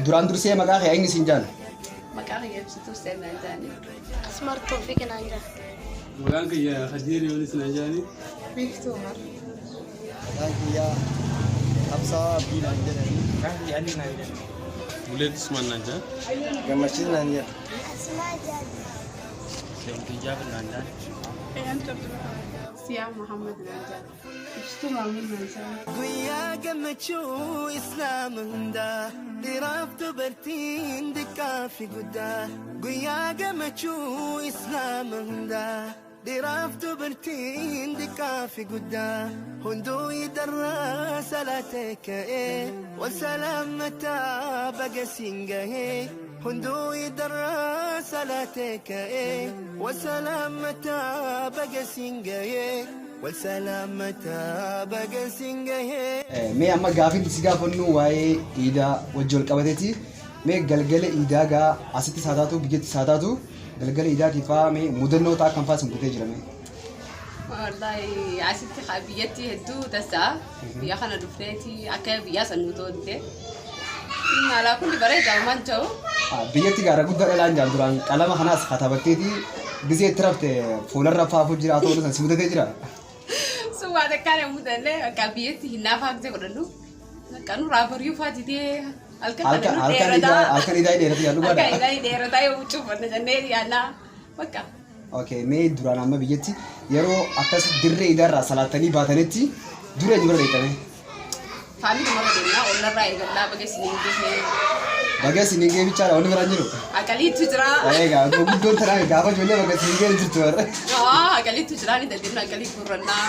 duraan dursee maqaa kee eenyu siin jaan? Maqaan kiyya ibsituu seenaa jaani. Asmar Tawfiq naan jaa. Maqaan kiyya Khadiir Yoonis naan jaani. Biiftuu Umar. Maqaan kiyya Habsaa Abdii naan jedhani. Maqaan kiyya Ali naan jedhani. Buleet Usmaan naan jaan. Gammachiis naan jedha. Seemtii Jaafar naan jaani. Siyaa Muhammad naan jaani. Ibsituu Maamun naan jaani. Guyyaa gammachuu islaama hundaa diraaftu bartiin diqqaa fi guddaa. Guyyaa gammachuu islaama hundaa diraaftu bartiin diqqaa fi guddaa. Hunduu idarraa salaatee ka'ee wal salaamataa baga siin gahee. Hunduu idarraa salaatee ka'ee wal salaamataa baga siin gahee. والسلامة بقى سنجه مي أما قافين تسقى فنو واي إيدا وجول كبتتي مي قلقل إيدا قا أستي ساتاتو بيجت ساتاتو قلقل إيدا كيفا مي مدنو تا كم فاس مكتير جرمي والله عسيتي خبيتي هدو تسا يا خنا دفنتي أكيد يا سنوتون ده على كل بريد أمان جو بيجتي قارا قد الآن جاندوران كلام خلاص خطابتي بزي ترفت فولر رفع فوجرا تو نسان سموت تجرا سو هذا كان مدنة كبيتي هنا فاك زي كذا كانوا رابريو فاتي alkan idai dera ya lupa alkan idai dera tayo ucu pada jendela ya na maka oke me duraan amma biyyatti yeroo akkas dirree idarraa salaatanii baatanitti dura eenyu bira deettame family mara deemna ollarraa eegallaa baga siningee bichaadha wanni biraan jiru akaliitu jira eegaa guddoon tanaa gaafa ijoollee baga siningee jirtu warra akaliitu jira ni daddeemna akalii gurrannaa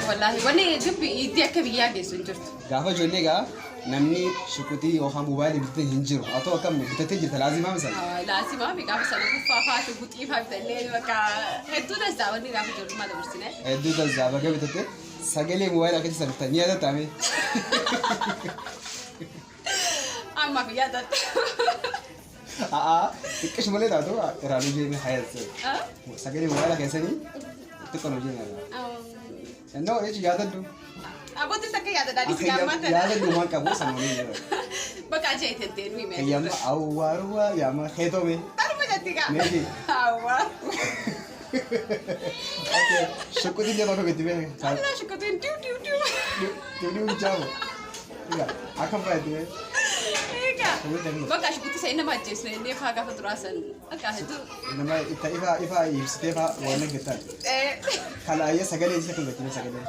wallaahi wanni dubbi itti akka biyyaa geessu hin jirtu gaafa ijoollee gaa namni shukutii yookaan mobaayilii bitatee hin jiru haa ta'u akkam bitatee jirta laazimaa misal laazimaa fi gaafa sana kuffaafaatu buxiifaa bitannee bakka hedduu dansaa wanni gaafa ijoollummaa dabarsine hedduu dansaa baga bitatee sagalee mobaayilaa keessa salphatan ni yaadatamee amma biyyaa dadda xiqqeesh malee taatu irraan hojii hayyatte sagalee mobaayilaa keessanii xiqqoon hojii nyaata innoo jechi yaadaddu Abotti takka yaada daadhii si gaamata. Yaada dhumaan qabu sammuu jira. Bakka ajaa itti deenu hime. Yamma awwaaruwa yamma heetome. Darba jatti gaa. Meeshi. Awwaaru. Shukkutiin jaba koo gadi bee. Alla shukkutiin diu. Diu jaamu. Ega akkam fayyadu bee. Ega. Bakka shukkutii sa inni majjeessu inni faa gaafa duraasan akka hedduu. Nama ifa ibsitee faa waan naggetan. Kalaayee sagalee isa kan gatiin sagalee.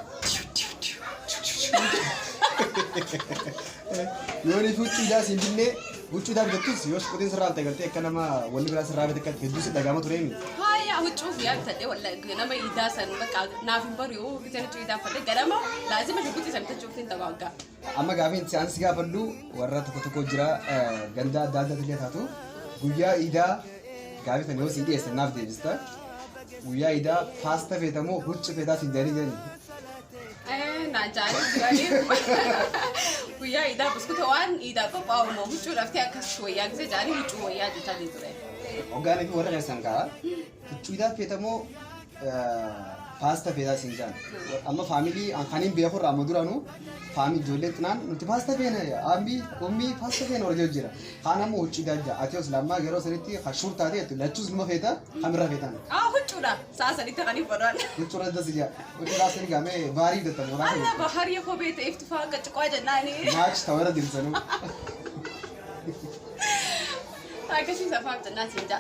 Yooni huccuudhaa siin dinnee huccuudhaaf jettus yoo shukkutiin sirraa ta'e galtee akka nama wanni biraa sirraa bite akka hedduu si dhagama ture mi. Haaya huccuuf yaa bitadhee wallahi nama idaa san bakka naaf hin bari'u bitan huccuudhaaf fadhee ganama laazima shukkutii san bitachuuf hin tabaagga. Amma gaafiin se'aansi gaafadhu warra tokko jira ganda adda addaatti taatu guyyaa idaa gaafii sana yoo siin dhiyeessan naaf deebista guyyaa idaa paasta feetamoo hucci feetaa siin jedhanii jedhani. Najari jirani guyyaa idaa buskuta waan idaa qophaa'u moo huccuu dhaftee akkas wayyaa gisee jaanii huccuu wayyaa jechaa ture. Hoggaanii fi warra keessan kaa huccuu idaa feetamoo paasta feetaa siin jaan amma faamilii kaniin beekurraa amma duraanuu faamilii ijoollee xinaan nuti paasta feena ambii ummii paasta feena warra jira kaan ammoo huccuu idaa jira ati os lammaa yeroo sanitti hashuur taatee lachuus numa feeta kamirra feetan. Huccuudha saa sanitti kaniif godhan. Huccuudha dasija huccuu laasanii gaamee baarii dattamu. Alla baharii kophee ta'eef tufaa qacciqaa jennaani. Maach tawara dilsanuu. Akkasii safaaf jennaa siin jaa.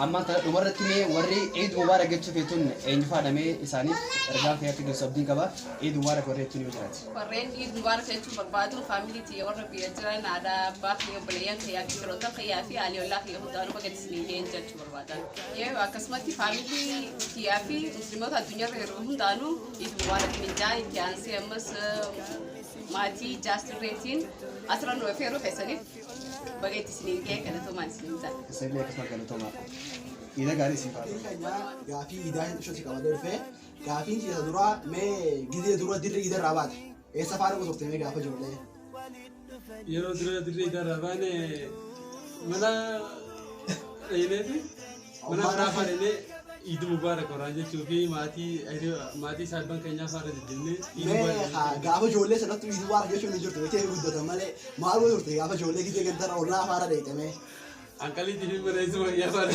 Ammaan kana dhumarratti mee warri Eid Mubaarak jechuu feetuun eenyu faadhamee isaaniif ergaan keessatti gosa abdiin qaba. Eid Mubaarak warri jechuun yoo jiraate. Warreen Eid Mubaarak jechuun barbaadu faamilii tiyya warra biyya jiran aadaa abbaa fi obboleeyyan kiyyaa fi firoota kiyyaa fi aliyollaa kiyya hundaanuu bakka isin ga'een jechuu barbaadan. Akkasumatti faamilii kiyyaa fi musliimoota addunyaarra yeroo hundaanuu Eid Mubaarak minjaa itti aansee ammas maatii jaastirreetiin asirra nu feeruu keessaniif bageetti isin ga'ee kadhatoomaan isin ta'a. Isinillee akkasuma galatoomaa. Iida gaarii isin faatu. Gaafii idaa hin dhishoo si qabatee dhufee gaafiin isa duraa mee gizee dura dirree idarraa baate eessa faana gosoofte mee gaafa ijoollee. Yeroo dirree idarraa baane mana dhayinee fi mana biraa faadhee Eid Mubarak orang jechuun fi maatii saaban keenyaa faana jennee Mee gaafa ijoollee sanatti itti waa jechuun ni jirtu beekee guddatan malee maal wal turte gaafa ijoollee gidee gantara ollaa faana deetame. Ankalii jirin mana isa wayyaa faana.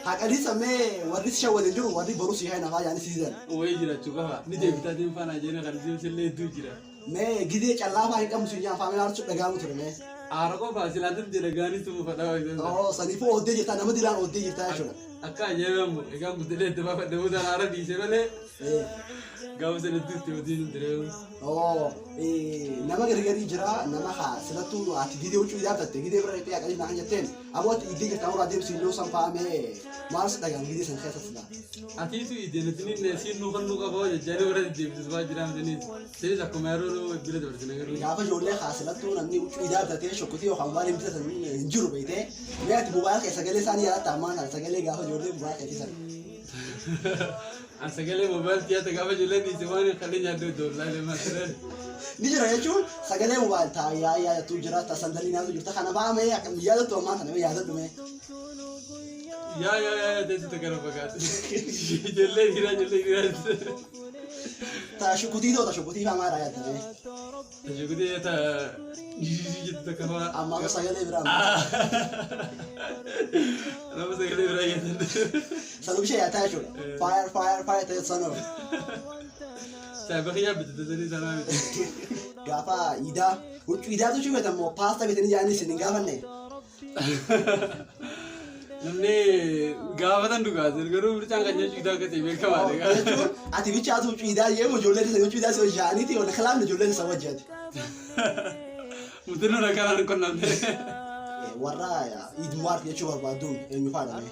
Haqanii sammee warri si shawwalin jiru warri baruu si haa nafaa yaani siizan. Wayii jiraachuu qaba. Ni deebitaa deemu faana jenna kan deemsillee hedduu jira. Mee gidee callaa faa hin qabnu si nyaan faamilaa harsu dhagaamu ture mee. Aara qofaa silaantan jedha gaanii tumu fadhaa wayii. Saniifuu oddee jirta nama dilaan oddee jirta jechuudha. Akka ajaa'ibamu egaa guddinee itti baafadhamu sana haara dhiisee malee gaafa sanatti itti hojii hin jireenya. Nama gargarii jira nama haa silattuu ati gidee huccuu yaadatte gidee bira dhaqee haqanii naan jetteen ammoo ati iddee jirta muraa deemsi yoo san faamee maal si dhagaam gidee san keessa sila. Atiitu iddeenatini siin nuukan nuuqa ba'oo jechaan warra deebisuu baa jiraan saniis sinis akkuma yeroo bira dabarsine garuu. Gaafa ijoollee haa silattuu namni huccuu yaadatte shokkotii yookaan waan hin bitatan hin jiru beekte mee ati bubaala keessa sagalee isaanii yaadatta ammaan sagalee gaafa ijoollee bubaala keessa sagalee mobaayil tiyaata gaafa ijoolleen dhiise waan kallee nyaaddu doolaa deemaa jiran. Ni jira jechuun sagalee mobaayil taa'aa yaadatu jira tasandalii nyaatu jirta kana baamee akka yaadatu ammaa kana yaadatu mee. Yaa teessu takara fakkaatu. Ijoollee giraa. Tashukutii doo tashukutii faamaa dha yaadame. Tashukutii jettu takka faa. Amma sagalee biraa. Nama sagalee biraa yaadatu. Sanuu ishee yaataa jechuudha. Fire ta'e sanuu. Saayibaa bitu tasanii sanaa miti. Gaafa iidaa huccuu iidaatu cuubeta immoo paasta bitanii jaanii isin hin gaafanne. Namni gaafatan dhugaatiin garuu birchaan kan jechuun idaa akka ta'e beekamaadha. Jechuun ati bichaatu huccuu iidaa yeemu ijoolleen isa huccuu iidaa isa jaaniiti wal kalaamne ijoolleen isa wajjaati. Mutuun akka kanaan qonnamte. Warra Eid Mubarak jechuu barbaaduun eenyu faadhame.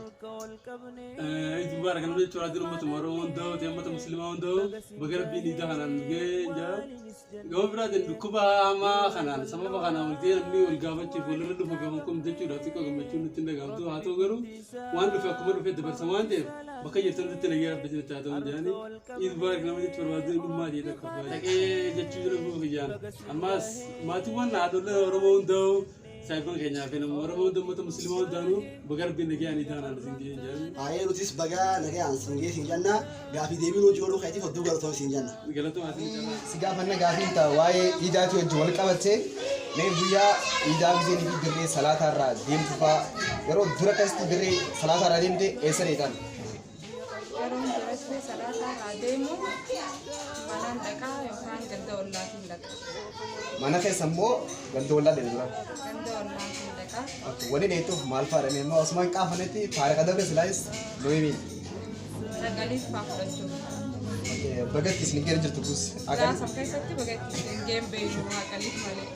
Eid Mubarak kan jechuun adii uummata Oromoo hunda'u ta'e uummata Musliimaa hunda'u baga rabbiin idaa kanaan gahee jira. Gama biraatiin dhukkuba hamaa kanaan sababa kanaan walta'ee namni wal gaafachuuf walirra dhufu gaman kun jechuudha xiqqoo gammachuun nutti hin dhagahamtu haa ta'u garuu waan dhufe akkuma dhufe dabarsa waan ta'eef bakka jirtan nutti nagee abbisin haa ta'u jedhanii Eid Mubarak nama jechuun barbaaduun dhummaa ta'e takka dhaqee jechuu jira bu'u kiyyaan ammas maatiiwwan haadholee Oromoo hunda'u saayibaan keenyaa fi nama Oromoo hunda uummata Musliimaa hundaanuu baga rabbiin nagee ani taanaan isin ga'ee jedhanii. Haayee nutis baga nagee aan ga'ee siin jenna gaafii deebiin hojii godhuu keetiif hedduu galatoomuu siin jenna. Galatoomaa siin jenna. Si gaafanna gaafiin ta'a waa'ee iidaatii wajjin wal qabattee mee guyyaa iidaa giseen fi dirree salaataa irraa deemtu fa'a yeroo dura keessatti dirree salaataa irraa deemte eessa deetan? Yeroo duratti salaataa irraa deemu manaan dhaqaa yookaan ganda ollaatiin dhaqa. Mana keessa immoo ganda ollaa deemu dura. Ganda ollaatiin dhaqa. Wani dheetuuf maal faadhame immoo Osmaan qaafanetti faara qadabre silaayis looyimiin. Sagaliif faa fudhachuuf. Bagatti isin gara jirtu kus. Gaasa keessatti bagatti isin geembeeyu haqaliif malee.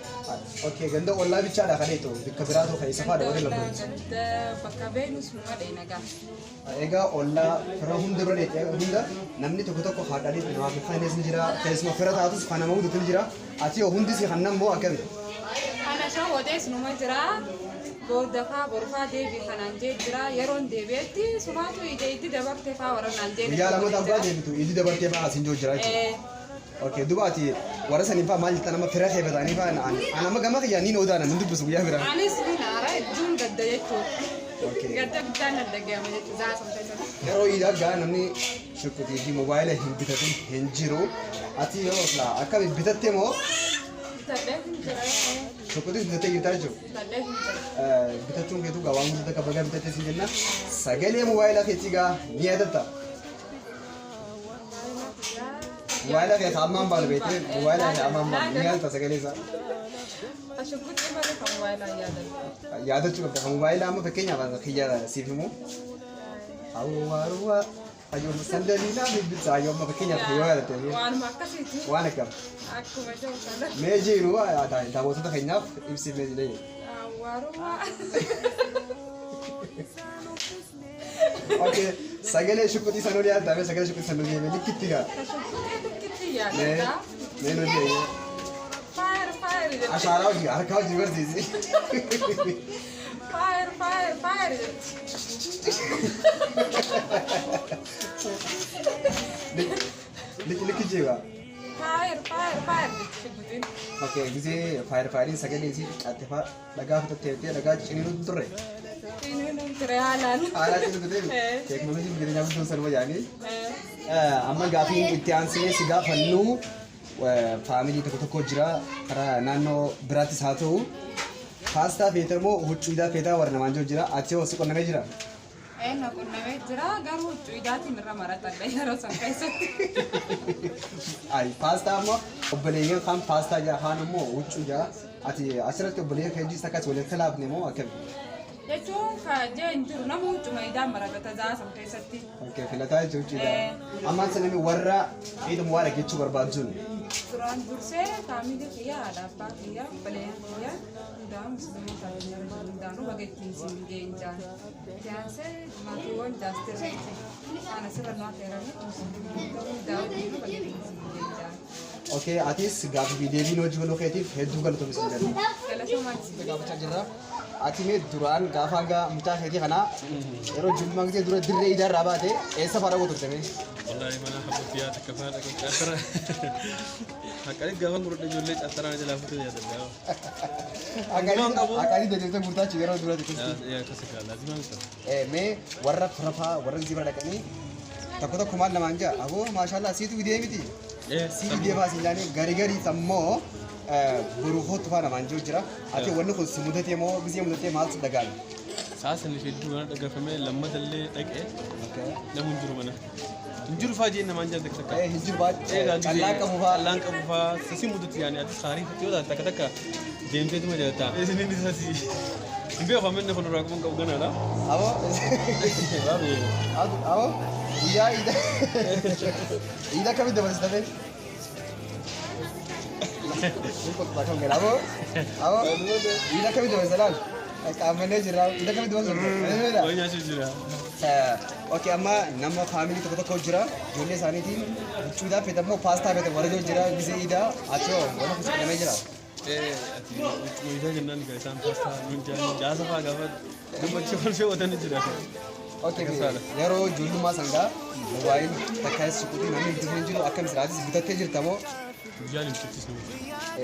Okay, ganda ollaa bichaadha kan dheetu bikka biraatu kan isa faadha warri lafa. Ganda bakka beenus numa dheena gaa. Egaa ollaa fira hunda bira dheetee hunda namni tokko tokko haadhalee namaaf faayidees ni jira keessumaa fira taatus kan nama hunduutu ni jira ati yoo hundi si hannan moo akkami? Kana shan odees numa jira. Boordafaa borfaa deebii kanaan jee jira yeroon deebi'etti sumaatu itti dabartee faa warraan jee. Guyyaa lama tabbaa deebitu itti dabartee faa asin jiru jira jechuudha. Okay, dubaati warra sanii faa maal jettan nama fira heebatanii faa anama gama kiyyaa niin odaana min dubbisu guyyaa biraa. Anis binaara ijuun gadda jechuudha. Gadda guddaan adda ga'ama jechuudha zaasam yeroo iidaa gaa namni shukkutii fi moobaayila hin bitatin hin jiru ati yoo akka bitatte moo shukkutii bitattee jirtaa jechuudha. Bitachuun keetu gaa waan guddata akka bagaa bitattee si jenna sagalee moobaayilaa keetii gaa ni yaadatta. Moobaayila kee hammaan baal beekte moobaayila kee hammaan baal ni yaadatta sagalee isaa. Shukkutii malee kan moobaayilaa yaadatu. Yaadachuu qabda kan moobaayilaa amma fakkeenyaaf kiyya siif himu. Awwaaruwaa ayyoo sandalii naa bibbisa ayyoo amma fakkeenyaaf yoo yaadatte. Waanuma akkasiiti. Waan akkam. Akkuma jiru sana. Mee jiru daawwattoota keenyaaf ibsifnee jira. Awwaaruwaa. Okay, sagalee shukkutii sanuu yaadame sagalee shukkutii sanuu deeme likkitti gaa. Shukkutii yaadata. Mee nu deeme. Fire. Ashaaraa hojii harkaa hojii barsiisi. Fire. Likki jeewa. Fire jechuun. Okay, gisee faayirin sagalee isii xiqqaattefaa dhagaa fitattee dhagaa ciniinuu turre. Ini ture haalaan. Haala ciniinuu ta'e teeknooloojiin jireenya guddoo salphaa yaanii. Amma gaafii itti aansee si gaafannu faamilii tokko jira karaa naannoo biraattis haa ta'u paastaa feetaa moo huccuudaa feetaa warra namaan jiru jira ati hoo si qonnamee jira. Na qunnamee jira garuu cuidaatiin irra maratadha yeroo san keessatti. Ay paastaa ammoo obboleeyyan kaan paastaa jaa kaan immoo huccuu jaa ati asirratti obboleeyyan kan jiis akkas walitti laafne moo akkami? Jechuun jeen jiru nama huccuma idaan maratata zaasam keessatti. Okay, filataa jechuun huccuudha. Ammaan sanami warra eeduma waa dhaggeechuu barbaadu sun. Duraan dursee faamilii kiyyaa haadha abbaa kiyyaa obboleeyyan kiyyaa hundaa musliimoota hundaanuu baga ittiin siin geenjaan. Jaansee maatiiwwan jaastirratti waan asirra nu affeeranii musliimoota hundaa wajjin baga ittiin siin geenjaan. Okay, atis gaafii deebiin hojii waloo keetiif hedduu galatoomisa jedhama. Galatoomaati. Gaafachaa jirra. Ati mee duraan gaafa hanga mucaa keetii kana yeroo ijoollummaa gisee dura dirree ijaarraa baate eessa fara gootu turte mee? والله ما انا حبيت فيها تكفى لك كثر حكيت قبل قرد جولي اثر انا جلا فتو يا دبا Akali deemtee murtaachi yeroo dura tikkisti. يا كسك لازم انت Mee warra rafaa warra zibira dhaqanii tokko maal namaan jaa aboo maashaallah siitu videe miti. Sii videe baasii ilaanii garii sammoo buruufootu faa namaan jiru jira. Ati wanni kun si mudatee moo gisee mudatee maal si dhagaame? ساس اللي في الدنيا دغفمه لما دلي دقه لمن جرو منا انجر فاجي انما انجر دك سكا Hijir baat callaa qabu faa. لان قبفا سسي مدت يعني اتخاري تيودا تك تك ديمتي ما جتا اسني نساسي بيو خمن نفل راكم كو غنا لا Aboo بابي aboo ida ida kami dabarsa tafe. Aboo ida kami dabarsa laal. Qaamannee jira ida kami dabarsa. وين يا شجره Okay, amma nama family tokko jira. Ijoollee isaaniitiin huccuudhaaf feetammoo paastaa feetam warra jiru jira. Gisee idaa ati hoo wanta kuusa qonnamee jira. ati moyita jennan ga isaan pasta nun jaan jaasa faa gafa gammachi falshe watan jira Okay, yeroo ijoollummaa sangaa mobaayil takkaayis suquutii namni bitatee jiru akka misiraatis bitattee jirta moo guyyaa limtitti sun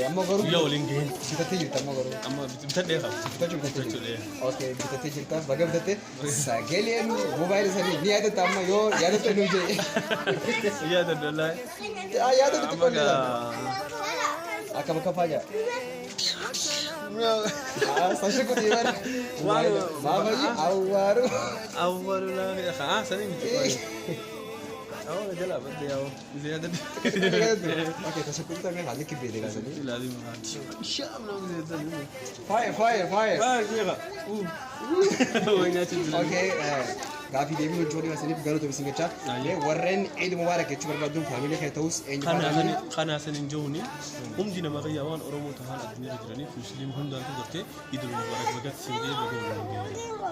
ammoo garuu guyyaa waliin gaheen bitattee jirta ammoo garuu amma bitadhee qaba bitattee jirta. Okay, bitattee jirta baga bitattee sagaleen mobaayil isaanii ni yaadatta amma yoo yaadatta nu jee. yaada dollaa Yaadatta amma ga akka bakka faaja. Sashi kuti bara. Maafaji awwaaru. awwalu la khaa sani miti aw jala badde yaw ziyada Okay, sashi kuti tamee haalli kibbee deegaa sanii. lazim sham na ziyada Fire. kira وين يا شجره Okay, gaafii deebiin hojii wasaniif galatoom isin jecha. Warreen Eid Mubarak jechuu barbaaduun faamilii kee ta'us eenyu faadhaan خنا سنين جوني هم دينا ما غيا وان أورمو تهان الدنيا جراني مسلم هم دانتو درتي يدرون مبارك بقت سعودية بقول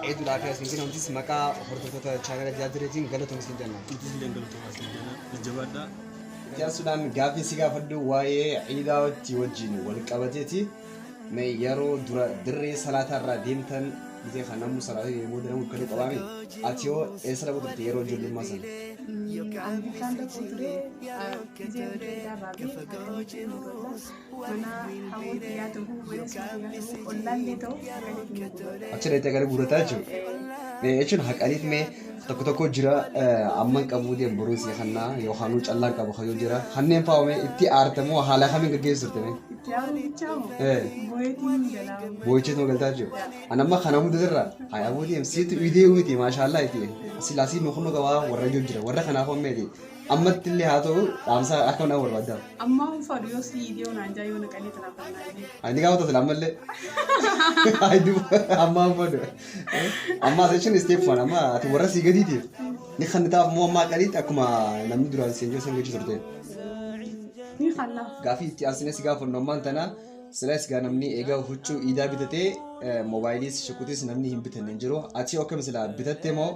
Eid Ulaafiyaa isin hundi maqaa hordoftoota chaanala jaajireetiin galatoom isin jenna. تزيل ينقل تواسل جنا الجواد ده Jaarsuudhaan gaafii si gaafadhu waa'ee ciidaawatti wajjin wal qabateeti. Mee yeroo dura dirree salaatarraa deemtan gisee kan namni salaatii deemuu danda'u kan qabaame ati yoo eessa lafa turte yeroo ijoollummaa sana? Andikaan tokko ture gisee irraa beekamtii mana hawwatiyyaa ta'uu walitti ollaallee ta'uu Achi dheettee gara guurataa jechuudha. Jechuun haqaniit mee tokko jira amman qabuu deemu boruusi kannaa yookaan callaan qabu hayyuu jira. Kanneen faawame itti aartamoo haala kamiin gaggeessu turte mee? itti yaa'uu bichaamu booyetiin galaa. Boo'icheetu galtaa jechuudha. Anamma kana hundarra haa aboo deemu siitu idee uumiti maashaallah itti silaasii nuuxannoo qabaa warra jiru jira warra kanaaf hommeeti. Ammatti illee haa ta'u dhaamsa akka nama barbaadamu. Amma uffatu yoo si idee onaan jaa yoo naqanii tanaafannaa. Ani gaafa ta'u lammallee. Amma uffatu. Amma jechuun isteep waan amma ati warra sii gadiitiif. Ni kan taa'aaf moo ammaa qaliitti akkuma namni duraan seenjoo san gachuu turte. Ni kallaa. Gaafii itti aansinee si gaafannu ammaan tana silas gaa namni egaa huccuu iidaa bitatee moobaayiliis shukutis namni hin bitanne hin jiru. Ati akkam silaa bitattee moo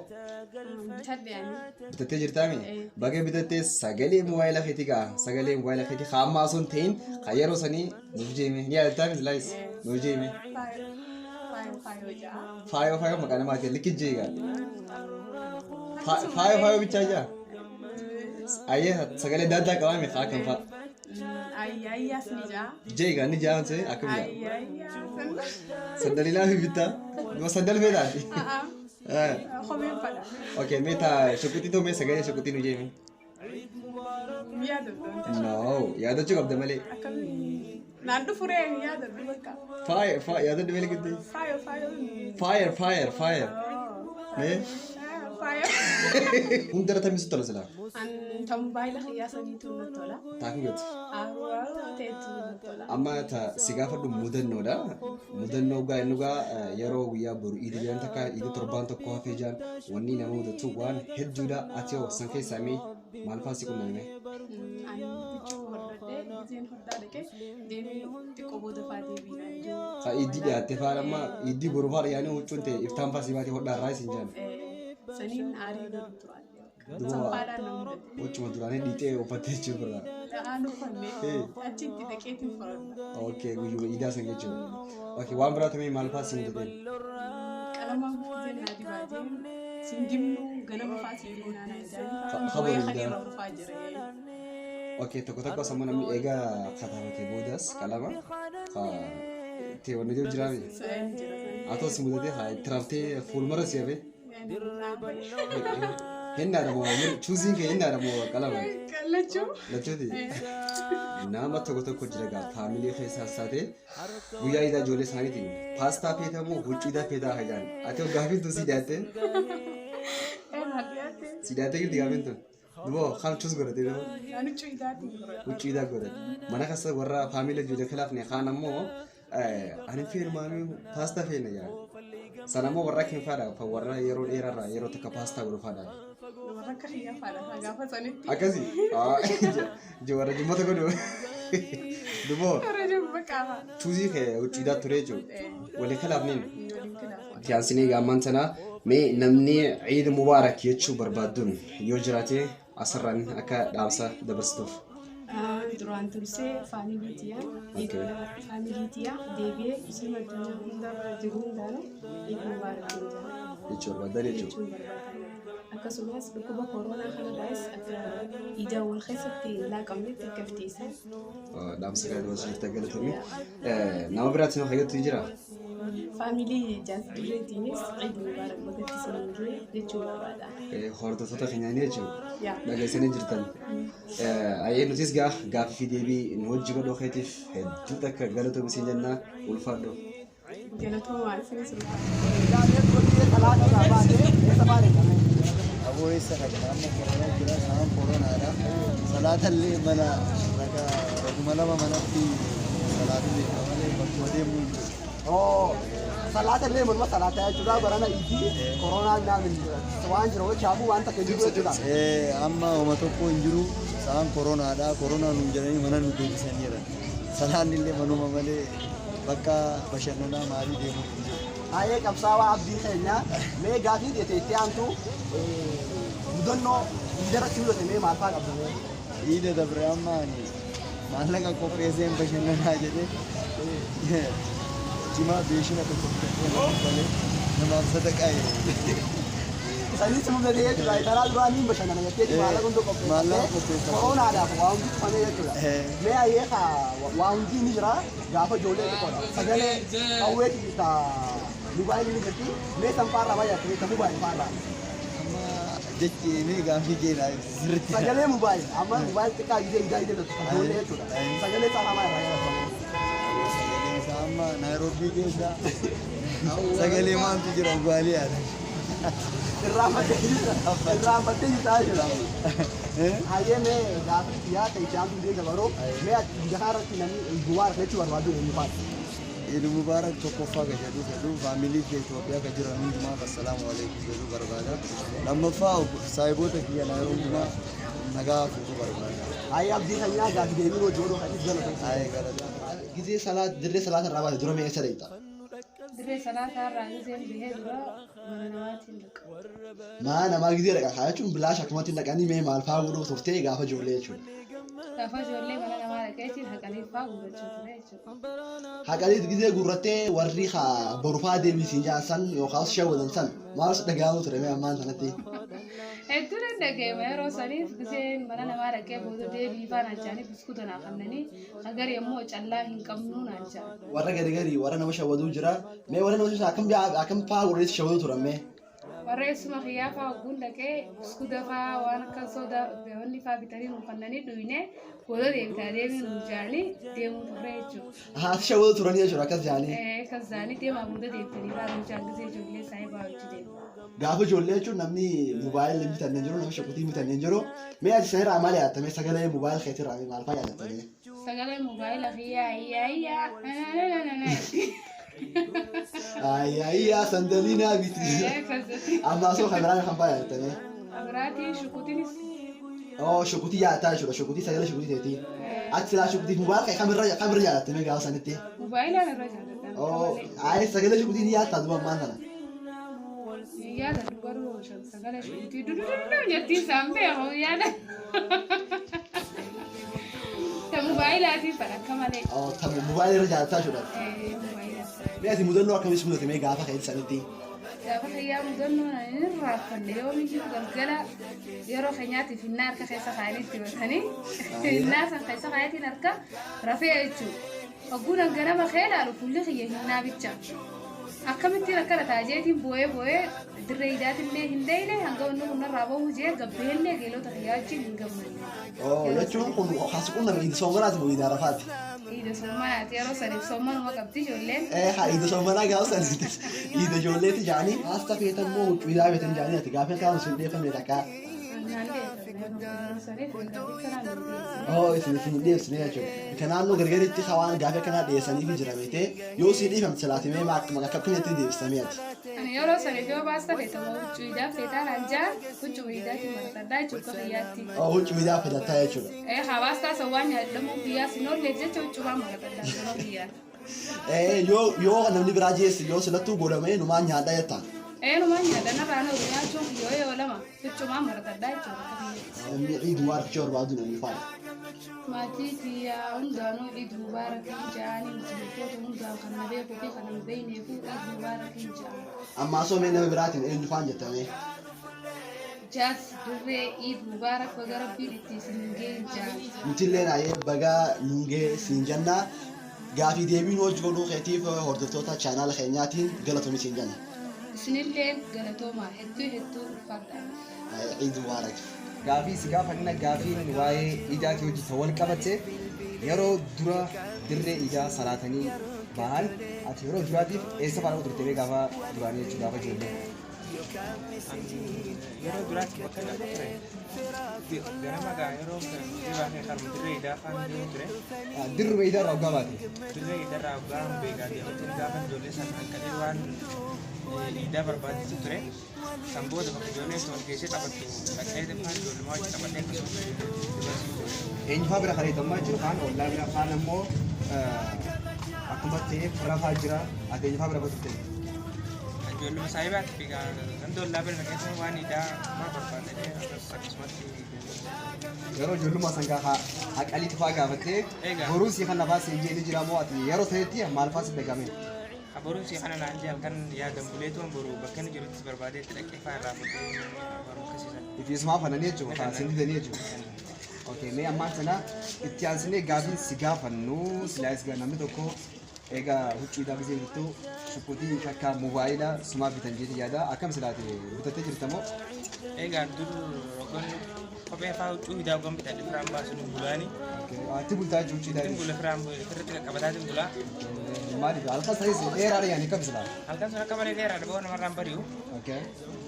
bitattee jirtaami? Baga bitattee sagalee moobaayila keetii gaa sagalee moobaayila keetii haa ammaa osoo hin ta'in haa yeroo sanii nuuf jeeme ni yaadattaami silaayis nuuf jeeme. Faayoo maqaa namaati likki jeegaa. Faayoo bichaa jaa. Ayyee sagalee adda addaa qabaame haa kan fa'a. Ay asnija. Jega ni jaan se akam ya. Ay Sandalila bibita. Mo sandal beda. Khomen pada. Okay, meta shukuti to me sagaya shukuti nu jemi. Yada. No, yada chuk abda male. Akam nandu fure yada baka. Fire yada de male kitte. Fire. Me? Fire. Hundara tamisu tolo sala. An tambayla khiyasa ni tu tola. Taku gut. Arwa tetu tola. Amma ta sigafa dum mudanno da. Mudanno ga enuga yaro wiya buru idi jan taka idi torban to ko fejan wonni na mu da tu wan hejjuda atyo sanke sami malfasi kunna me. An bichu horade zen hodda ke demi tikobo da fadi binanjo. Ka idi ya tefara ma idi buru far yani uchunte iftam fasi bati hodda raisin jan. Sanin ari do tuan. Sampara namu. Uchu madurane dite opate chubra. Anu fanne. Achinti de ketin farana. Okay, guyu ida sange chu. Okay, wan bra tami malfasi mudde. Kalama zen nadi baje. Singimnu ganama fasi binana jani. Khabar khadira fajire. Okay, toko sama nami ega kata ke bodas kalama. Ka te wani jo jirabi. Ato simudde ha trafte full maras yabe. Henna da mo choosing ke henna da mo kalama. Lacho di. Nama toko jiraga family ke sath sath guya ida jole sani thi. Pasta peta mo huchi da peta hajan. Ato gabi tusi date. Sidate ki digabin to. Dubo kham choose gore de. Anu chuidati. Huchi da gore. Mana khasa warra family jole khilaf ne khana mo ani fir manu pasta fe ne ya. Sanamo warra kin fara fa warra yero taka pasta gore fada. Akasi. Jo warra jumma to godo. Dubo. Tuzi ke uchida turejo. Wale khalaf nin. Tiasini gamantana me namni Eid Mubarak yechu barbadun. Yojrate asran aka damsa dabarstuf. Durant turse family tia. Family tia dege usima tanya hundar jigundano Eid Mubarak. Yechu barbadare yechu. Akasumas bukuba corona khala guys ida wal khasati la kamit kaftisa. Damsa ga wasif tagaltumi. Nawbrat no hayat tijra. Family just greetings Eid Mubarak bakatisinje yechu barbada. Horta tota khinyani yechu. Ya. Daga sene jirtan. Ay notice ga fi debi nwajjiba do khatif hedda ka galato bisinjanna ulfado. Galato wa alfin أبو عيسى كلام كلام كلام سلام كورونا هذا صلاة اللي منا ركا رجمنا ما منا في صلاة اللي كمان بقولي مول صلاة اللي من ما صلاة جدا برانا إيدي كورونا نامن سوان جرو شابو وانت كجرو جدا أما وما تكو إنجرو سلام كورونا هذا كورونا نجري منا نبي سنيرا صلاة اللي منو ما ملي بكا بشرنا ماري ديمو Aye kamsawa abdi khenya me gafi de te antu mudonno idara chulo te me malfa kabdo ide da brahmani malaka ko present bashana na jede jima beshina to ko bale namaz sadaka ay sani sumu de ye tula idara durani bashana na yete mala gondo ko corona da ko am fane ye tula me aye kha waunji ni jara gafa jole ko sagale awe ki ta mobile ni gati me tampara baya ke mobile para jechi me gafi ke na sirti sagale mobile amma mobile te ka ide to dole to sagale ta ma ya sagale sama Nairobi ke sa sagale man tu jira gwali ada ramate ni ta jira aye me gafi ya te jam de garo me jahara ki nani guwar ke chuar wadu ni pa Eid Mubarak to kofa ga jadu family ke Ethiopia ga jira nun ma assalamu alaikum jadu barbada lamma fa saibo ta kiya na runduma naga fu barbada ay abdi khanya ga de ni ro jodo hadis galo ay gala gize salat dire salat raba duro me esareita dire salat rani zen bihe dura manawati lak ma na ma gize raka khayachum bilash akmati lakani me mal fa gudu softe ga fa jole chu Kafa jolle mana nama raketi hakali fa guratu hakali gize gurate warri kha borufa de mi sinja san yo khas shawadan san mars daga mu tere me amman tanati Hedduun dhaga'eema yeroo saniif giseen mana namaa dhaqee booda deebii ifaan alchaanii biskuuta naa kannanii agar immoo callaa hin qabnuu naan jaa. Warra gari warra nama shawwaduu jira. Mee warra nama shawwaduu akkam fa'aa warreessi shawwaduu turan mee? Warreessuma xiyyaa fa'aa ogguun dhaqee biskuuta fa'aa waan akka soda wanni fa'aa bitanii nu kannanii dhuyne booda deebitaa deebii nu jaanii deemuu turre jechuudha. Haati shawwaduu turanii jechuudha akkas jaanii. Akkas jaanii deemaa booda deebitanii fa'aa nu jaan gisee ijoollee isaanii ba'aa hojjeteera. Gaafa ijoollee jechuun namni mobaayilii bitannee jiru nama shakkutii bitannee jiru mee ati sanirraa maal yaadattame sagalee mobaayil keetirraa maal fa'aa yaadattame? Sagalee mobaayila xiyyaa Ayyaa sandaliinaa biti. Amma asoo kameraan kan fa'aa yaadattame? Abiraatii shukutiinis. Oh shukutii yaadataa jechuudha shukutii sagalee shukutii ta'eeti. Ati silaa shukutii mobaayil kamirra yaadattame gaafa sanitti? Moobaayilaan irra jaallatame. Oh ayee sagalee shukutii ni yaadataa duuba ammaan sana. Yaada dubaruu sagalee shukutii dududuu jettii saambee hoo yaada. Ta mobaayilaatiin fadhakka malee. Oh ta mobaayilii irra jaalataa jechuudha. Mee ati mudannoo akkamitti mudate mee gaafa ka'e sanitti? Gaafa kayyaa mudannoo inni raaffanne yoo miyyuu galgala yeroo keenyaatiif hinnaa harka keessa kaa'aniitti batanii hinnaa san keessa kaa'atiin harka rafee jechuudha. Ogguun ganama kee ilaalu fuulli kiyya hinnaa bicha. Akkamittiin akkana taajeetiin boo'ee dirree hidhaatillee hin deeyne hanga wanni hundarraa bahuu jee gabbeellee geelota kiyyaachin hin gammanne. Jechuun kun haasquun nama itti soomanaati moo itti arafaati? Itti soomanaati yeroo saniif soomanuma qabdi ijoolleen. Itti soomanaa gaafa sanitti itti ijoolleetti jaanii haasta feetan moo huccuu hidhaa feetan jaanii ati gaafa kaan sun deeffamne takkaa. Isin dhiyeessine jechuudha. Kan naannoo gargaritti hawaan gaafa kanaa dhiyeessaniif jira beekee yoo si dhiifamte salaatimee akkuma akkamitti deebistamee ati. Yeroo saniif yoo baasta feetamu huccuu hidhaa feetaan hanjaa huccuu hidhaatti maratadhaa jechuudha kiyyaatti. Huccuu hidhaa feetattaa jechuudha. Hawaastaa sawwaan yaadamu guyyaa sinoollee jecha huccuu maa maratadhaa yeroo guyyaatti. Yoo namni biraa jeessi yoo silattuu godhamee numaan nyaadhaa jettaa. Numaan nyaadhaa raana nyaachuun yoo lama huccuu maa maratadhaa jechuudha. Ciid waarticha barbaadu namni faana. Maatii tiyyaa hundaanuu Iid Mubaarakii ja'anii muslimoota hundaan kan na beekuu fi kan hin beekneefu Iid Mubaarakii ja'a. Amma asoo mee nama biraatiin eenyu faan jettame? Jaas dirree Iid Mubaarak baga rabbiin itti isin ga'e ja'a. Nutillee naayee baga nuungee siin jennaa gaafii deebiin hojii godhuu keetiif hordoftoota chaanaala keenyaatiin galatoomii siin jenna. Isinillee galatoomaa hedduu ulfaadha. Iid Mubaarak. Gaafii si gaafanna gaafiin waa'ee iidaatii hojii wal qabatee yeroo dura dirree iidaa salaatanii bahan ati yeroo duraatiif eessa faana turte gaafa duraanii jechuudha gaafa ijoollee. Yeroo duraatti bakka lafa ture. Ganama gaa yeroo dibaa fi harma dirree iidaa faan deemu ture. Dirruma iidaa irraa hoggaa baate. Dirree iidaa irraa hoggaa beekaa deemutti gaafa ijoollee sana hanqalee waan iidaa barbaachisu ture. Kan booda bakka ijoollee sun keessee taphattu dhaqee faan ijoollumaa wajjin taphatee akkasumas. Eenyufaa bira kareetamaa jiru kaan ollaa bira kaan ammoo akkuma ta'e rafaa jira ati eenyufaa bira baturte. Ijoollee saayibaatti fi ganda ollaa bira keessa waan iidaa maa barbaadee akkasumatti. Yeroo ijoollummaa san gaafa haqalii tufaa gaafattee boruun si kan nafaa siin jeeni jira moo ati yeroo sanitti maal fa'aa si dagame? Boruun si kana naan jee halkan yaadan buleetu boru bakka inni jirutti barbaadee itti dhaqee fa'aa irraa fuudhee baruu akkasiisan. Ifisumaa fananii jechuudha kan siin didanii jechuudha. Okay, mee ammaan sana itti aansinee gaafii si gaafannu silaayis namni tokko egaa huccuu hidhaa gisee jirtu shukkutii akka mobaayila sumaa bitan jeeti yaada akkam silaate bitattee jirta moo? Egaa dur rogoonni kophee fa'aa huccuu hidhaa ogon bitadhe firaan baasuun bulaani. Ati bultaa huccuu hidhaa? Bula firaan irratti qaqqabataatiin bulaa. Maaliif halkan sanis dheeraadha yaani kam silaa? Halkan sun akka malee dheeraadha ba'oo namarraan bari'u. Okay.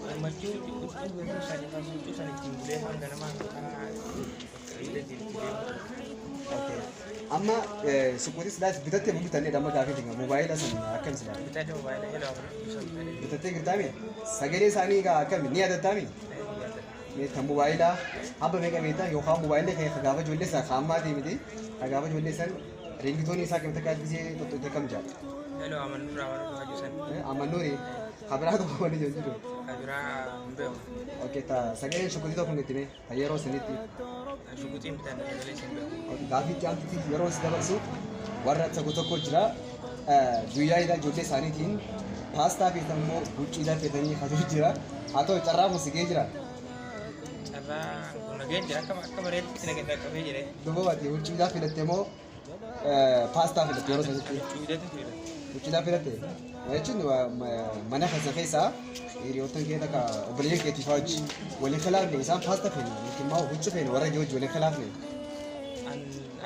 Gammachuu huccuu sanii baasuu huccuu sanii ittiin bulee hanga namaa karaa amma shukkutii silaas bitattee moo bitannee dhamma gaafii dinga mobaayila sun akkam silaa? Bitadhe mobaayila jedhaa bitattee girtaami? Sagalee isaanii akkami ni yaadattaami? Kan mobaayilaa abba meeqa beektaa yookaan mobaayillee kan gaafa ijoollee isaa kaa'ammaa miti kan gaafa ijoollee san ringitoonni isaa kan takka gisee tokko kam jaala? Hello amannuura hajjusan. Amannuuri kabiraa tokko wani jiru. Kabiraa hin beeku. Okay ta sagaleen shukkutii tokko nutti mee yeroo sanitti. Shukkutiin bitannee sagalee sin beeku. Gaafii itti yeroo si dabarsu warra tokko jira guyyaa hidhaa ijoollee isaaniitiin paastaa feetan moo huccuu hidhaa feetanii hatu jira haa ta'u carraa muusigee jira. karraa nageen jira akka bareetti nageen qaqqabee jire. Duuba waati huccuudhaa filatte moo paastaa filatte yeroo sanatti? Huccuudhaatu filate. Huccuudhaa filatte? Jechuun mana keessaa hiriyoottan kee takka obboleeyyan keetii fa'aa wajjin waliin khilaafne isaan paastaa feene yookiin immoo huccuu feene warra ijoo waliin khilaafne.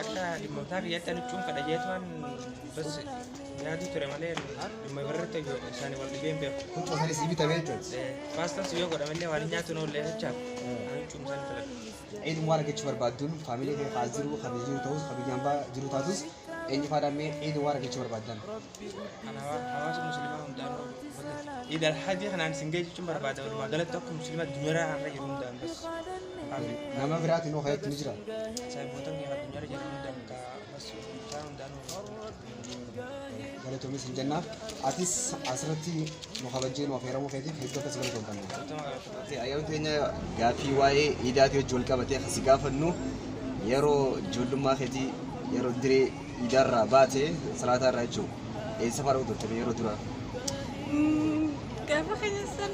Akka dhimmoota biyyatti ani huccuun kadha jeetumaan bas yaadu ture malee dhimma birratti isaanii wal dhibeen beeku. Huccuu isaanii sii bitamee jechuudha. Paastaan si yoo godhamallee waan nyaatu noollee jechaaf huccuun isaanii filadhu. Eid waan argachuu barbaadduun faamilee kee haa jiru kan jiru ta'us kan biyyaan baa jiru taatus eenyu faadhamee eid waan argachuu barbaaddan. Hawaasa musliimaa hundaan Eid al-Hajji kanaan sin geejjichuun barbaada walumaa galatti akka musliimaa addunyaa irra jiru hundaan bas. Nama biraatiin hoo hayattu ni jira. Saayibootaan kee addunyaa irra jiru hundaan bas isaan hundaan. Galatoomii sin jenna. Atis asirratti nu kabajjee nu affeeramuu keetiif hedduu akkas galatoomfanna. Ayyaana keenya gaaffii waa'ee iidaatii wajjin wal qabatee asi gaafannu yeroo ijoollummaa keetii yeroo diree iidaarraa baatee salaataa irraa jechuudha. Eessa fa'aa dhugdurte yeroo dura? Gaafa keenya san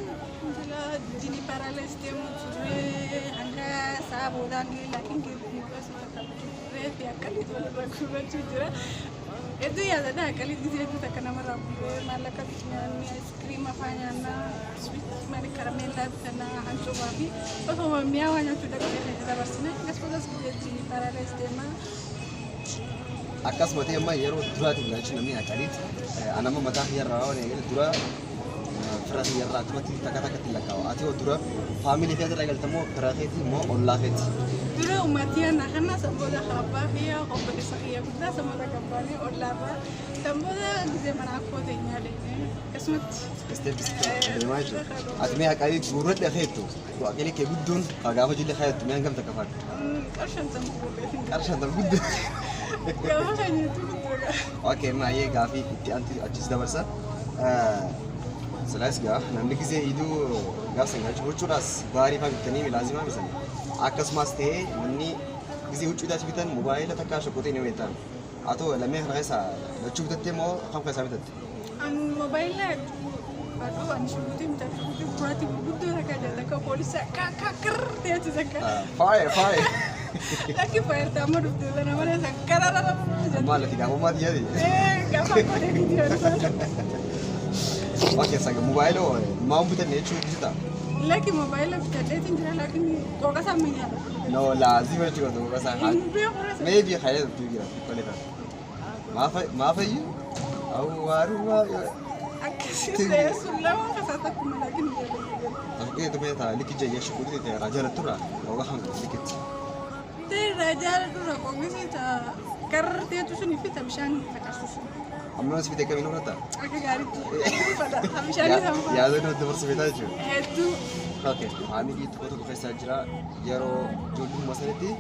jini paralysis deemu turre hanga sa'a boodaan laakiin turre fi akkalitti walirra gurrachuu jira. Hedduu yaadadha akkalitti hedduu takka namarraa bu'ee maallaqa nyaanni ayiskiriima fa'aa nyaannaa mani karameellaa bitannaa hancuubaa fi osoo mi'aawaa nyaachuu dhaqee keessa dabarsina akkasumas jini paralysis deemaa. Akkasuma ta'e amma yeroo duraatiif jechuun namni akkalitti anama mataa hiyyarraa waan dura fira hiyyarraa akkumatti takka takkatti lakkaawa. Ati yoo dura faamilii keessa dhagaltamoo fira keetii moo ollaa keeti? Dura uummatii ana kana sammooda abbaa fi obboleessa kiyya guddaa sammooda gabbaanii ollaarraa sammooda gisee mana akkoo teenyaa deemee akkasumatti. Isteeppisitti deemaa jechuudha. Ati mee akkaatii guurradhe keettu waaqilii kee guddoon gaafa ijoollee kaayattu mee hangam takka faadha? Qarshan tam guddoo. Gaafa keenyatti guddoodha. Okey, maayee gaafii itti anti achis dabarsa. Silaas gaa namni gisee iduu gaafsa nyaachuu gochuudhaas baarii fa'aa bitanii milaazimaa bisan. Akkasumas ta'ee namni gisee huccuudhaas bitan moobaayila takkaa shokkotee ni weettaan. Haa ta'u lammii kana keessa lachuu bitattee moo kam keessaa bitatte? Moobaayila baaduu ani shukutii bitatu kuraatii guddoo takka jala akka poolisa kakkarree achi takka. Faaye. Laki faayirtaa amma dhuftee sana malee san kararara. Maal ati gaafa maati yaade? Gaafa godhee viidiyoo. Okey, saga moobaayiloo maa bitanne jechuun ibsita? Laki moobaayila bitadhee jira laakiin qoqa isaa minyaadha. No, laazima jechuudha qoqa isaa. Maybe hayya jira qoleeta. Maafayyu? Awwaarumaa. Akkasii ta'ee sun lama kasaata kuma laakiin Oke, tu punya tak likit je ya syukur tu dia raja letur lah. Bawa hang likit. Tapi raja letur lah kau mesti tak kerja dia tu sini fit habiskan tak kasus. Amno sepeda kami nak tak? Aku gari tu. Pada habiskan ni sama. Ya, tu tu bersepeda je. Itu. Oke, kami gitu foto tu kisah jera. Jero jodoh masalah ti.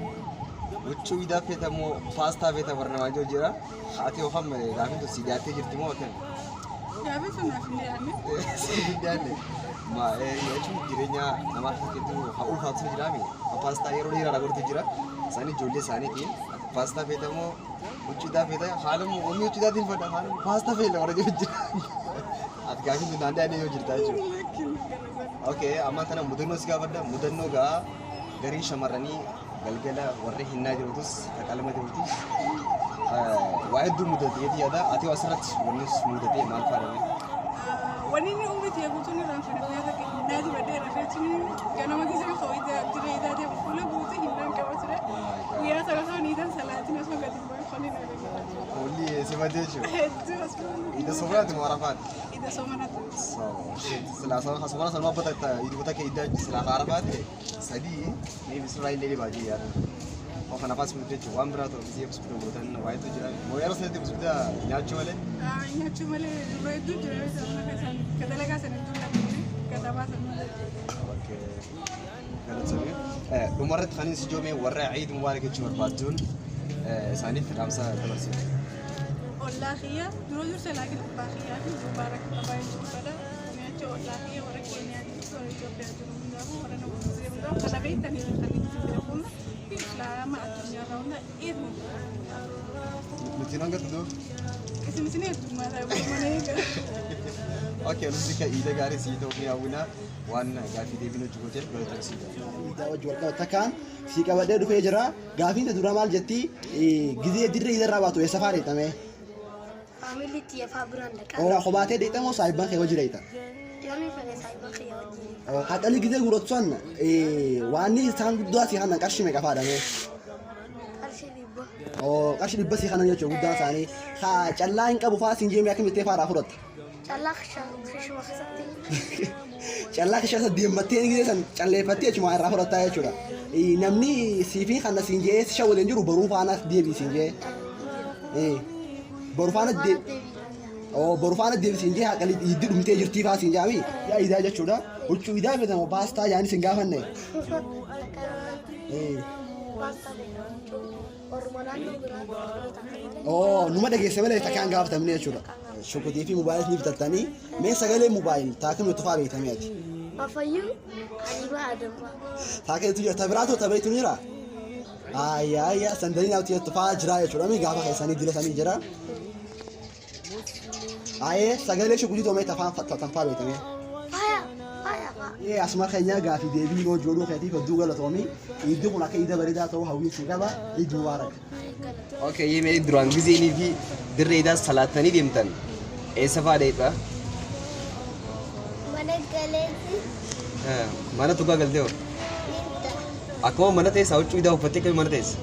Ucu ida peta mo pasta peta warna maju jera. Hati oham kami tu si jati jadi mo kan. Ya, betul nak ni. Sendirian. Ma ya cuma dirinya nama itu haul hatu jirami. Pasta yero ni rara tu jira. Sani jodoh sani ki. Pasta peta mo ucu ida peta. Halam umi ucu ida din pada halam pasta peta orang jodoh. At kami tu nanda ni jodoh tahu. Oke, amma kana mudanno siga pada mudanno ga gari shamarani galgala warre hinna jirutus takalama jirutus. Wahid du mudati yadi ada ati wasrat wanis mudati mal farame. Wani ni umri tiya butu ni ran fana ya take nadi bade rafet ni kana ma kisa ko ida dire ida de fula butu hinna ka wasra ya sara so ni dan salati na so gadi boy khoni na de Oli sebadejo. Ida sobra de marafat. Ida somana tu. Selasa khasmana salma bata ida bata ke ida sila arafat sadi ni bisrai lele baji yaar. Wah nafas mute jual berat tu siap sepuluh bulan wahid tu jalan. Mau yang saya tu sudah nyacu male. Nyacu male wahid tu jalan sama kesan. Kata lega sana tu lagi kata apa sana. Oke. Kalau sebab Umarat Khanin sejauh ini warna Eid Mubarak itu cuma bajun. Sani Ramsa terbersih. Allah khia, dulu jur saya lagi lupa khia. Mubarak apa yang pada nyacu Allah khia orang Kenya itu orang Ethiopia itu mengaku orang nama Muslim itu kalau kita ni Khanin itu pun Islam aturnya rauna Eid Mubarak. Mesti nangkat tu. Kesini itu mana mana ni. Oke, nuti kan ida gaarii sii ta'uu mi'aawwinaa waan gaafii deebiin hojii gootee bal'ata sii Ida wajji wal qabata kan sii qabadhee dhufee jira. Gaafiin dura maal jetti gizee dirree idarraa baatu eessa fa'aa dheexame? Family tiya fa biraan dhaqa. Ora qobaatee dheexamoo saayibban kee wajji dheexa? Yoonni fedhe saayibban kee wajji. Haqalli gizee gurotsan waan isaan guddaa si hanan qarshii meeqa fa'aadhame? Qarshii dhibba. Qarshii dhibba si hanan jechuudha guddaa isaanii. Callaa hin qabu fa'aa siin jeemee akkamitti fa'aadhaa fudhatte? Callaa kishuma keessatti. Callaa kishasa deemmattee gizee san calleeffattee jechuudha irraa fudhattaa jechuudha. Namni siifii kana siin jee si shawwaleen jiru baruu faana deebii siin jee. Barufaana deebii siin jee haqalli hiddi dhumtee jirtii fa'aa siin jaami. Yaa idaa jechuudha. Huccuu idaa fedhamu baastaa yaani siin gaafanne. Numa dhageesse malee takkaan gaafatamne jechuudha. Shokotii fi mobaayilii ni bitattanii mee sagalee mobaayilii taakimni tufaa beektamee ati. Mafayyuu Habiibaa Adamaa. Taakeetu jira tabiraatoo tabeetu jira. Ayyaa sandaliin ati tufaa jira jechuudha mee gaafa keessanii dilatanii jira. Sagalee shokotii toomee tafaa beektamee. Asuma keenya gaafii deebii yoo jooduu keetiif hedduu galatoomii iddi kun akka ida bareedaa ta'uu hawwiinsi qaba iddi mubaarak. Okay, mee duraan gizeenii fi dirreedhaas salaattanii deemtan eessa fa'aa dheedha? Mana galeetti. Mana tugaa galtee hoo? Akkuma mana teessa huccuu idaa uffattee akkami mana teessa?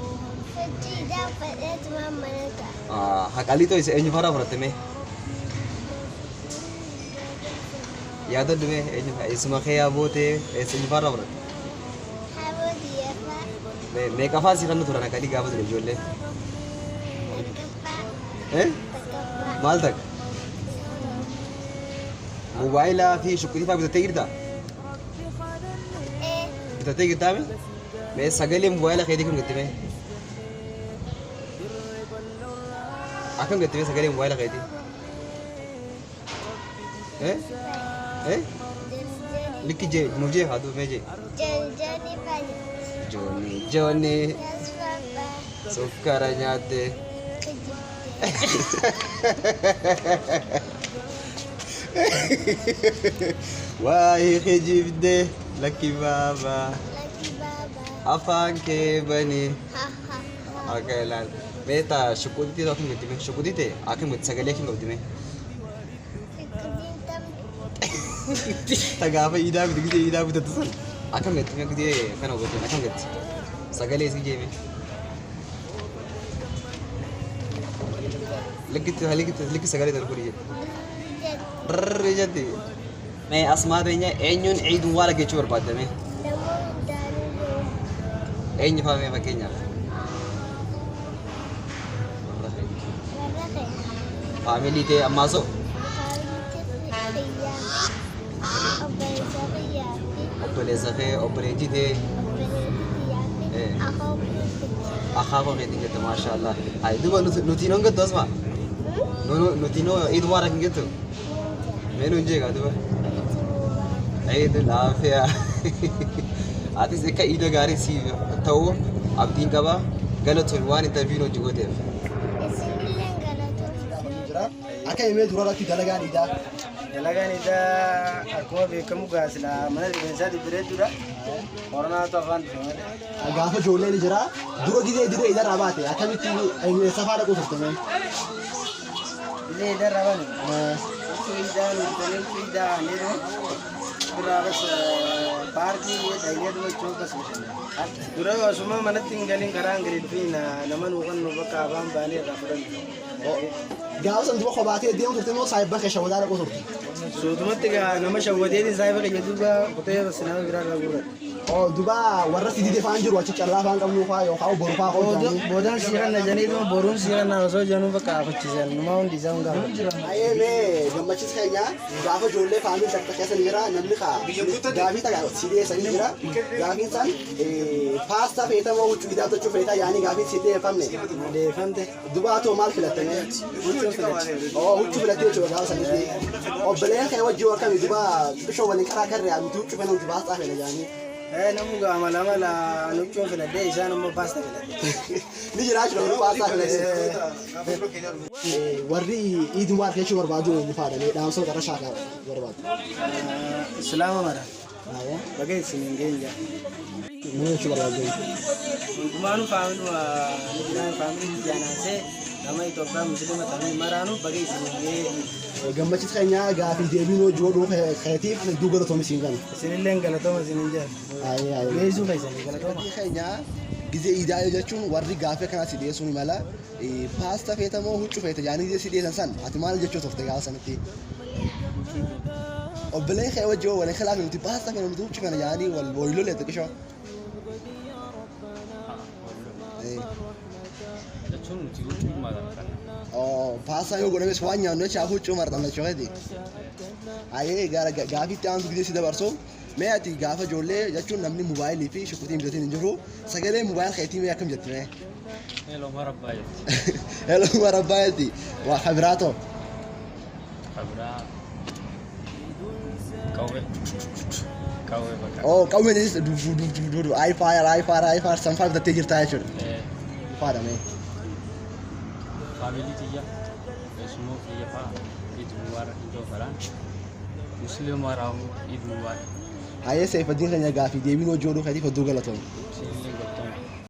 Huccuu idaa uffatee tuma mana ta'a. Haqalii ta'u isa eenyu fa'aa fudhatte mee? Yaadadhu mee eenyu fa'aa eessuma kee yaaboote eenyu fa'aa fudhatte? Habooti yeroo. Meeqa fa'aa si kan turan haqalii gaafa ture ijoollee? Maal takka? Mobaayilaa fi shukkutii fa'aa bitattee jirtaa? Bitattee jirtaa mee? Mee sagalee mobaayilaa keetii kan gatte mee? Akkam gatte mee sagalee mobaayilaa keetii? Likki jee nuuf jee haa duuf mee jee? Jooni sukkara nyaatte. Waa'ee kijibde lakki baaba afaan kee bani akka ilaal beeta shukutii ta'uu kan gattime shukutii ta'e akkam gatti sagalee kan gattime tagaafa idaa bitatu sun akkam gattime gudee kana gattime akkam gatti sagalee si jeeme likki sagalee ta'u kuni rrrr jatti mee asmaa teenya eenyuun ciidun waa lageechuu barbaadame eenyu fa'aa mee fakkeenyaaf faamilii ta'e ammaasoo obboleessa kee obboleettii ta'e akaakoo keetiin jette maashaallah duba nutiin on gattu asmaa nutiin iidu waa rakin gettu mee nuun jeegaa duba iidu laafiyaa atis akka iida gaarii si ta'uu abdiin qaba galatoon waan interviin hojii gooteef. Akka himee dura irratti dalagaan idaa. Dalagaan idaa akkuma beekamu gaasila mana rifeensaati bireedduudha. Qoranaatu afaan dhufe malee. Gaafa ijoollee ni jira. Dura gizee dirree idarraa baate akkamitti safaa dhaquu turtame? Gizee idarraa baane. Idaa nuti idaa aniroo. Dura bas paartii dhayinee dhuma jechuun bas dura osuma manatti hin galin karaa hin galin fi nama nu kan nu bakka afaan baanee irraa fudhannu. Gaafa san duba qobaatee deemu turte moo saayibban kee shawwadaa dhaquu turte? Suutumatti nama shawwateetiin saayiba kiyya duuba kutee sinama biraa irraa guurradhe. Duba warra sidii faan jiru achi callaa faan qabnu faa yookaan boru faa qoodanii. Boodaan siiran na janii dhuma boruun siiran na osoo januu bakka afachiisan numaa hundi isaa hundaa. Ayee mee gammachis keenya gaafa ijoollee faamii takka keessa ni jira namni gaafii takka sidee sanii jira gaafiin san paastaa feetamoo huccuu idaa tochuu feetaa yaanii gaafiin sidee deeffamne. Deeffamte. Dubaatoo maal filattanii? Huccuu filattee jechuudha gaafa sanitti. Obboleen kee wajjii akkami duba bishoo waliin karaa karree abitu huccuu fena huccuu paastaa feena jaanii. نمو عمل نبتون في الدين إنسان مو باستا نيجي راجل نروح باستا وري إيد مبارك يشوف بربادو مفادا نعم صوت رشاق برباد السلام مرة بقيت سنين جينجا مو يشوف بربادو ما نفهمه نجنا فاهمين جانا سه nama itu kan muslim tapi maranu bagi sini gambar cita kayaknya gak ada debino jodoh kreatif juga tuh mesinkan sini lengkap tuh mesin aja ayah bezu kayaknya gize ida aja cun warri gafe kan asli dia suni malah pasta feta mau hucu feta jadi dia sih dia san atau malah dia coba tegak sana ti obelai kayak wajah wala خلاف انت pasta kan itu cuma jadi wal boilo lihat ke show Oh, pasa yo gona mes wanya no cha huchu marta na chodi. Aye gara gafi tan du gidesi da barso. Me ati gafa jolle jachun namni mobile fi shukutim jatin injuru. Sagale mobile khayti me yakam jatne. Hello marabayati. Hello marabayati. Wa khabrato. Khabra. Kawe. Kawe baka. Oh, kawe ni du I fire some five da tejir ta chur. Fara me. Family tiya, semua tiya pa, itu luar itu orang, Muslim orang itu luar. Ayah saya pernah dengar gafi, dia minum jodoh kali itu dua galatong.